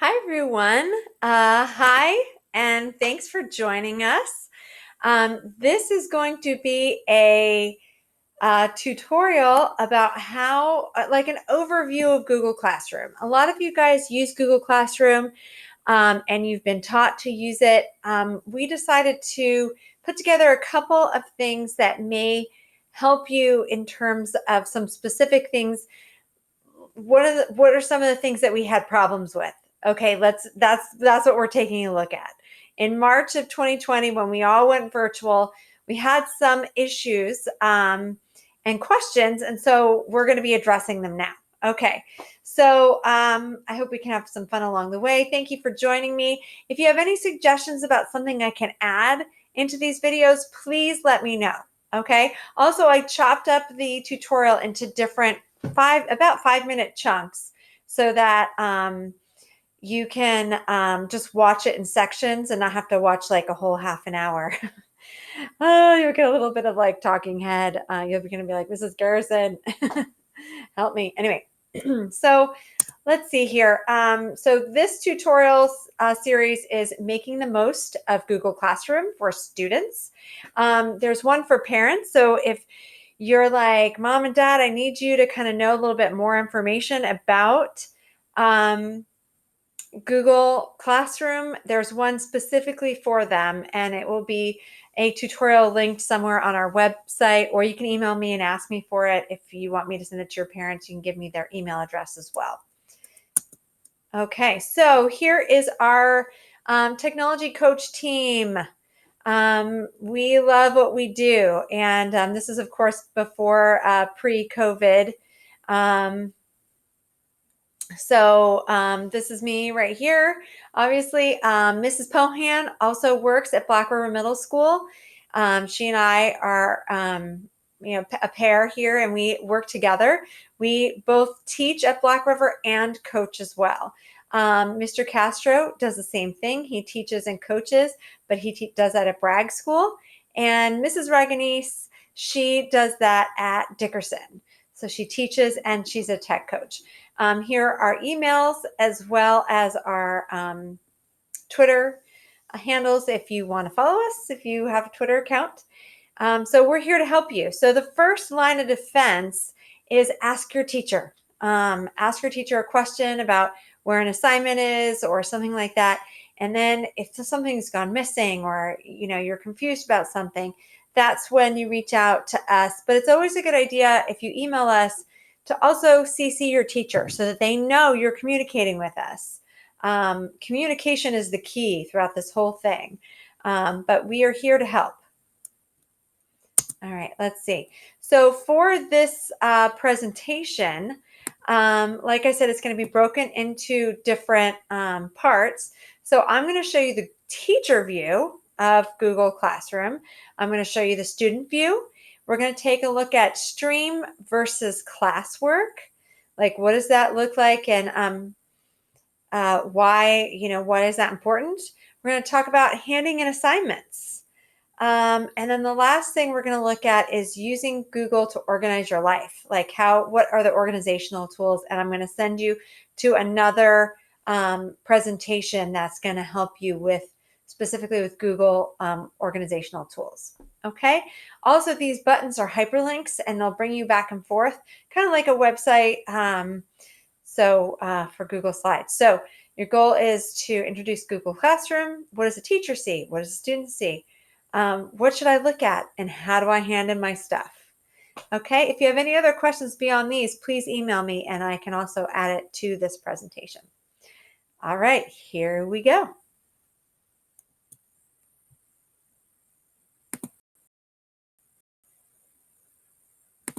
Hi, everyone. Hi, and thanks for joining us. This is going to be a tutorial about how, like an overview of Google Classroom. A lot of you guys use Google Classroom and you've been taught to use it. We decided to put together a couple of things that may help you in terms of some specific things. What are some of the things that we had problems with? Okay, that's what we're taking a look at. In March of 2020, when we all went virtual, we had some issues and questions, and so we're going to be addressing them now. Okay, so I hope we can have some fun along the way. Thank you for joining me. If you have any suggestions about something I can add into these videos, please let me know. Okay, also I chopped up the tutorial into different about 5 minute chunks so that you can just watch it in sections and not have to watch like a whole half an hour. Oh, you'll get a little bit of like talking head. You're going to be like, Mrs. Garrison, help me. Anyway, so let's see here. So this tutorial series is making the most of Google Classroom for students. There's one for parents. So if you're like, Mom and Dad, I need you to kind of know a little bit more information about Google Classroom, there's one specifically for them, and it will be a tutorial linked somewhere on our website, or you can email me and ask me for it. If you want me to send it to your parents, you can give me their email address as well. Okay, so here is our technology coach team. We love what we do, and this is, of course, before pre-COVID. This is me right here. Obviously, Mrs. Pohan also works at Black River Middle School. She and I are, a pair here, and we work together. We both teach at Black River and coach as well. Mr. Castro does the same thing. He teaches and coaches, but he does that at Bragg School. And Mrs. Raganese, she does that at Dickerson. So she teaches and she's a tech coach. Here are our emails as well as our Twitter handles if you want to follow us, if you have a Twitter account. So we're here to help you. So the first line of defense is ask your teacher. Ask your teacher a question about where an assignment is or something like that. And then if something's gone missing or you're confused about something, that's when you reach out to us. But it's always a good idea if you email us to also CC your teacher so that they know you're communicating with us. Communication is the key throughout this whole thing, but we are here to help. All right, let's see. So for this presentation, like I said, it's going to be broken into different parts. So I'm going to show you the teacher view of Google Classroom. I'm going to show you the student view. We're going to take a look at stream versus classwork. Like, what does that look like, and why is that important? We're going to talk about handing in assignments. And then the last thing we're going to look at is using Google to organize your life. Like what are the organizational tools? And I'm going to send you to another presentation that's going to help you specifically with Google organizational tools. Okay. Also, these buttons are hyperlinks and they'll bring you back and forth, kind of like a website. For Google Slides. So your goal is to introduce Google Classroom. What does a teacher see? What does a student see? What should I look at? And how do I hand in my stuff? Okay, if you have any other questions beyond these, please email me and I can also add it to this presentation. All right, here we go.